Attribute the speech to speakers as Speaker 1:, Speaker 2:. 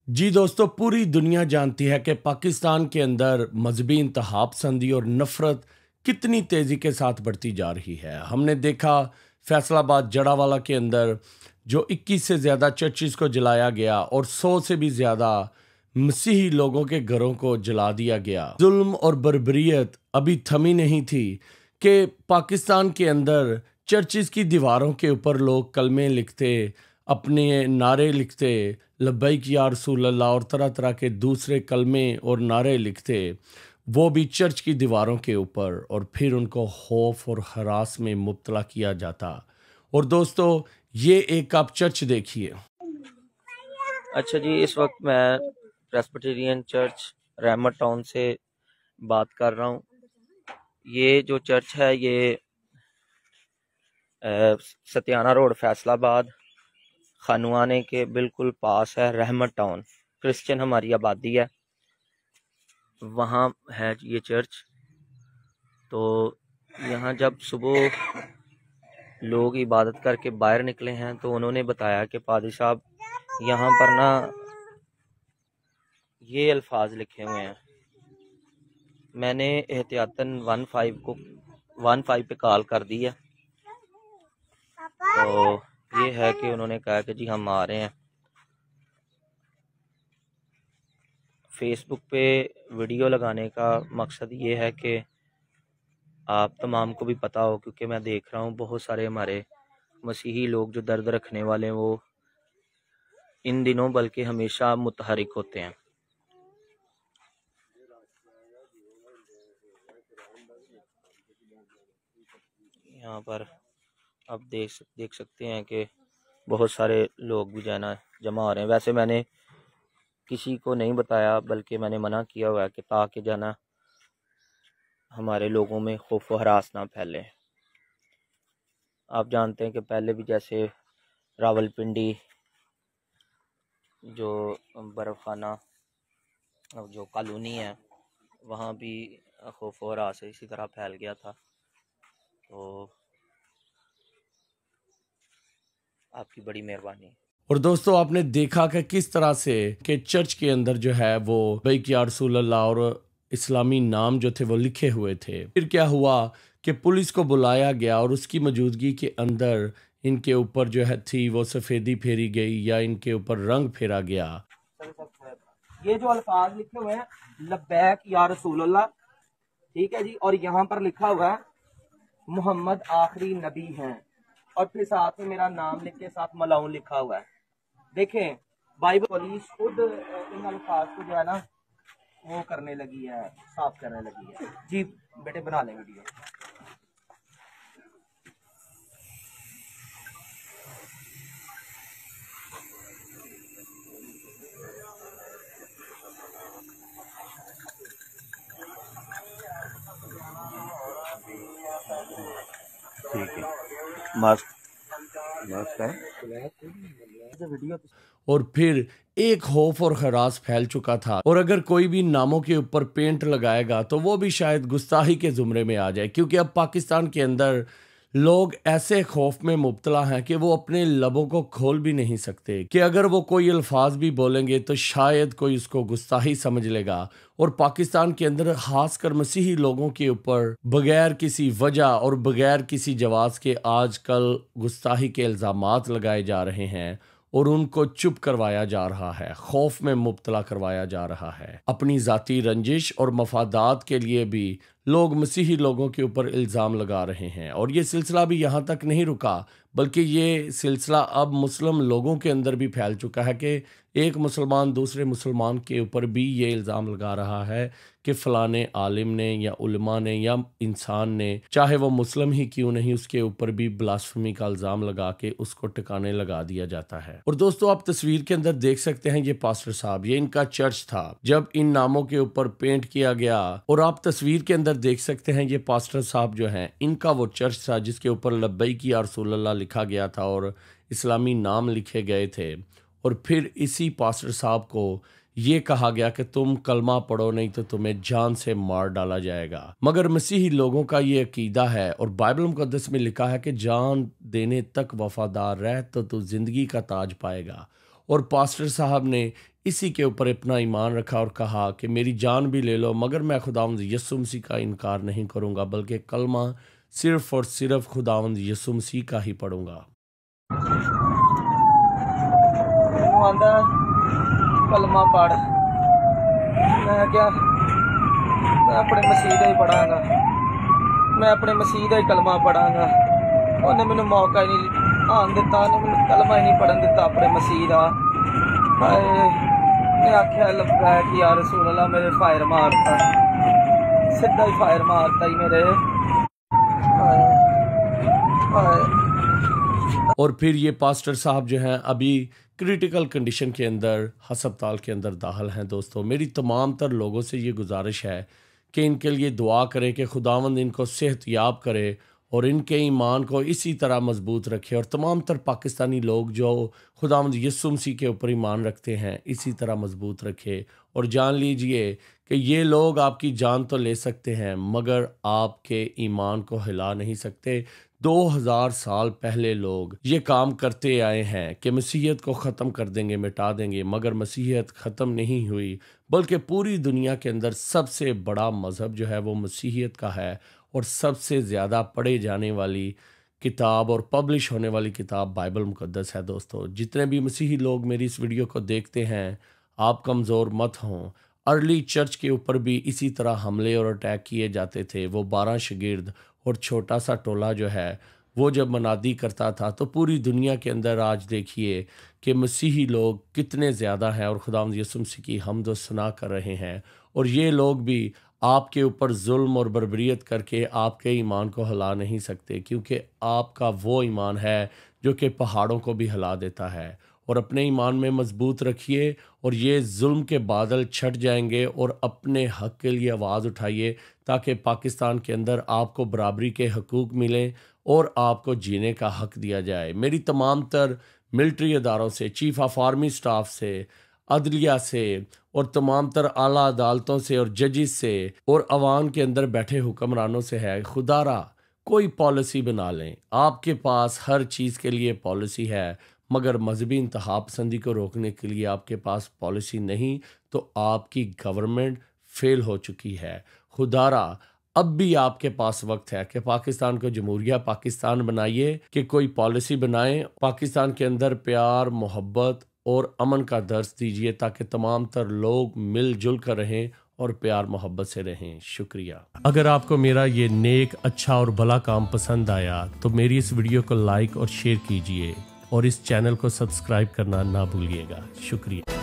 Speaker 1: जी दोस्तों, पूरी दुनिया जानती है कि पाकिस्तान के अंदर मजहबी इंतहापसंदी और नफरत कितनी तेज़ी के साथ बढ़ती जा रही है। हमने देखा फैसलाबाद जड़ावाला के अंदर जो 21 से ज़्यादा चर्चिज़ को जलाया गया और 100 से भी ज़्यादा मसीही लोगों के घरों को जला दिया गया। जुल्म और बर्बरियत अभी थमी नहीं थी कि पाकिस्तान के अंदर चर्चिज़ की दीवारों के ऊपर लोग कलमे लिखते, अपने नारे लिखते, लब्बैक या रसूल अल्लाह और तरह तरह के दूसरे कलमे और नारे लिखते, वो भी चर्च की दीवारों के ऊपर, और फिर उनको खौफ और हरास में मुब्तला किया जाता। और दोस्तों, ये एक आप चर्च देखिए।
Speaker 2: अच्छा जी, इस वक्त मैं प्रेस्बिटेरियन चर्च रहमत टाउन से बात कर रहा हूँ। ये जो चर्च है ये सतियाना रोड फैसलाबाद खानुआने के बिल्कुल पास है। रहमत टाउन क्रिश्चियन हमारी आबादी है, वहाँ है ये चर्च। तो यहाँ जब सुबह लोग इबादत करके बाहर निकले हैं तो उन्होंने बताया कि पादी साहब यहाँ पर ना ये अल्फाज लिखे हुए हैं। मैंने एहतियातन 15 पे कॉल कर दी है। तो ये है कि उन्होंने कहा कि जी हम आ रहे हैं। फेसबुक पे वीडियो लगाने का मकसद ये है कि आप तमाम को भी पता हो, क्योंकि मैं देख रहा हूँ बहुत सारे हमारे मसीही लोग जो दर्द रखने वाले वो इन दिनों बल्कि हमेशा मुतहरिक होते हैं। यहाँ पर आप देख सकते हैं कि बहुत सारे लोग भी जाना जमा हो रहे हैं। वैसे मैंने किसी को नहीं बताया, बल्कि मैंने मना किया हुआ है कि ताकि जाना हमारे लोगों में खौफ व हरास ना फैले। आप जानते हैं कि पहले भी जैसे रावलपिंडी जो बर्फ़ खाना जो कॉलोनी है वहाँ भी खौफ व हरास इसी तरह फैल गया था। तो आपकी बड़ी मेहरबानी।
Speaker 1: और दोस्तों, आपने देखा कि किस तरह से कि चर्च के अंदर जो है वो बैक या रसूल अल्लाह और इस्लामी नाम जो थे वो लिखे हुए थे। फिर क्या हुआ कि पुलिस को बुलाया गया और उसकी मौजूदगी के अंदर इनके ऊपर जो है थी वो सफ़ेदी फेरी गई या इनके ऊपर रंग फेरा गया।
Speaker 3: ये जो अल्फाज लिखे हुए हैं लब्बैक या रसूल अल्लाह, ठीक है जी, और यहाँ पर लिखा हुआ है मोहम्मद आखिरी नबी हैं, और फिर साथ में मेरा नाम लिख के साथ मलाउन लिखा हुआ है। देखें, बाइबल पुलिस खुद इन अल्फाज को जो है ना वो करने लगी है, साफ करने लगी है। जी बेटे बना लें वीडियो।
Speaker 4: ठीक है, मास्क मास्क है।
Speaker 3: वीडियो
Speaker 1: और फिर एक खौफ और हरास फैल चुका था, और अगर कोई भी नामों के ऊपर पेंट लगाएगा तो वो भी शायद गुस्ताही के जुमरे में आ जाए, क्योंकि अब पाकिस्तान के अंदर लोग ऐसे खौफ में मुब्तला हैं कि वो अपने लबों को खोल भी नहीं सकते कि अगर वो कोई अल्फाज भी बोलेंगे तो शायद कोई उसको गुस्ताही समझ लेगा। और पाकिस्तान के अंदर खासकर मसीही लोगों के ऊपर बगैर किसी वजह और बगैर किसी जवाब के आजकल गुस्ताही के इल्ज़ामात लगाए जा रहे हैं और उनको चुप करवाया जा रहा है, खौफ में मुब्तला करवाया जा रहा है। अपनी ज़ाती रंजिश और मफादात के लिए भी लोग मसीही लोगों के ऊपर इल्ज़ाम लगा रहे हैं। और ये सिलसिला भी यहाँ तक नहीं रुका, बल्कि ये सिलसिला अब मुस्लिम लोगों के अंदर भी फैल चुका है कि एक मुसलमान दूसरे मुसलमान के ऊपर भी ये इल्ज़ाम लगा रहा है कि फ़लाने आलिम ने या उलमा ने या इंसान ने, चाहे वो मुस्लिम ही क्यों नहीं, उसके ऊपर भी ब्लास्फेमी का इल्ज़ाम लगा के उसको ठिकाने लगा दिया जाता है। और दोस्तों, आप तस्वीर के अंदर देख सकते हैं ये पास्टर साहब, ये इनका चर्च था जब इन नामों के ऊपर पेंट किया गया। और आप तस्वीर के अंदर देख सकते हैं ये पास्टर साहब जो हैं, इनका वो चर्च था जिसके ऊपर लब्बैक या रसूल अल्लाह लिखा गया था और इस्लामी नाम लिखे गए थे। और फिर इसी पास्टर साहब को ये कहा गया कि तुम कलमा पढ़ो नहीं तो तुम्हें जान से मार डाला जाएगा। मगर मसीही लोगों का ये अकीदा है और बाइबल मुक़द्दस में लिखा है कि जान देने तक वफादार रह तो तू जिंदगी का ताज पाएगा। और पास्टर साहब ने इसी के ऊपर अपना ईमान रखा और कहा कि मेरी जान भी ले लो मगर मैं खुदावंद यीशु मसीह का इनकार नहीं करूँगा, बल्कि कलमा सिर्फ और सिर्फ खुदावंद यीशु मसीह का ही पढ़ूँगा।
Speaker 3: कलमा पढ़, मैं क्या, मैं अपने मसीह का ही पढ़ांगा, मैं अपने मसीह का ही कलमा पढ़ांगा। उन्हें मैंने मौका ही नहीं आन दिता, उन्हें मैंने कलमा ही नहीं पढ़न दिता अपने मसीह का। मैं आख्या लब्बैक या रसूल अल्लाह, मेरे फायर मारता, सीधा ही फायर मारता ही मेरे।
Speaker 1: और फिर ये पास्टर साहब जो हैं अभी क्रिटिकल कंडीशन के अंदर हस्पताल के अंदर दाखिल हैं। दोस्तों, मेरी तमाम तर लोगों से ये गुजारिश है कि इनके लिए दुआ करें कि खुदावंद इनको सेहतयाब करे और इनके ईमान को इसी तरह मजबूत रखे, और तमाम तर पाकिस्तानी लोग जो खुदावंद यीशु मसीह के ऊपर ईमान रखते हैं इसी तरह मजबूत रखे। और जान लीजिए कि ये लोग आपकी जान तो ले सकते हैं मगर आपके ईमान को हिला नहीं सकते। 2000 साल पहले लोग ये काम करते आए हैं कि मसीहत को ख़त्म कर देंगे, मिटा देंगे, मगर मसीहत ख़त्म नहीं हुई, बल्कि पूरी दुनिया के अंदर सबसे बड़ा मज़हब जो है वो मसीहत का है, और सबसे ज़्यादा पढ़े जाने वाली किताब और पब्लिश होने वाली किताब बाइबल मुक़द्दस है। दोस्तों, जितने भी मसीही लोग मेरी इस वीडियो को देखते हैं, आप कमज़ोर मत हों। अर्ली चर्च के ऊपर भी इसी तरह हमले और अटैक किए जाते थे। वो 12 शागिर्द और छोटा सा टोला जो है वो जब मनादी करता था, तो पूरी दुनिया के अंदर आज देखिए कि मसीही लोग कितने ज़्यादा हैं और खुदावंद यीशु मसीह की हम्द व सना कर रहे हैं। और ये लोग भी आपके ऊपर जुल्म और बर्बरियत करके आपके ईमान को हिला नहीं सकते, क्योंकि आपका वो ईमान है जो कि पहाड़ों को भी हिला देता है। और अपने ईमान में मजबूत रखिए और ये जुल्म के बादल छट जाएंगे, और अपने हक़ के लिए आवाज़ उठाइए ताकि पाकिस्तान के अंदर आपको बराबरी के हकूक़ मिलें और आपको जीने का हक़ दिया जाए। मेरी तमाम तर मिलिट्री अदारों से, चीफ़ ऑफ आर्मी स्टाफ से, अदलिया से और तमाम तर आला अदालतों से और जजिस से और अवाम के अंदर बैठे हुक्मरानों से है, खुदारा कोई पॉलिसी बना लें। आपके पास हर चीज़ के लिए पॉलिसी है, मगर मजहबी इंतहा पसंदी को रोकने के लिए आपके पास पॉलिसी नहीं, तो आपकी गवर्नमेंट फेल हो चुकी है। खुदारा अब भी आपके पास वक्त है कि पाकिस्तान को जमहूरिया पाकिस्तान बनाइए, कि कोई पॉलिसी बनाएं, पाकिस्तान के अंदर प्यार, मोहब्बत और अमन का दर्स दीजिए ताकि तमाम तर लोग मिलजुल कर रहें और प्यार मोहब्बत से रहें। शुक्रिया। अगर आपको मेरा ये नेक, अच्छा और भला काम पसंद आया तो मेरी इस वीडियो को लाइक और शेयर कीजिए और इस चैनल को सब्सक्राइब करना ना भूलिएगा। शुक्रिया।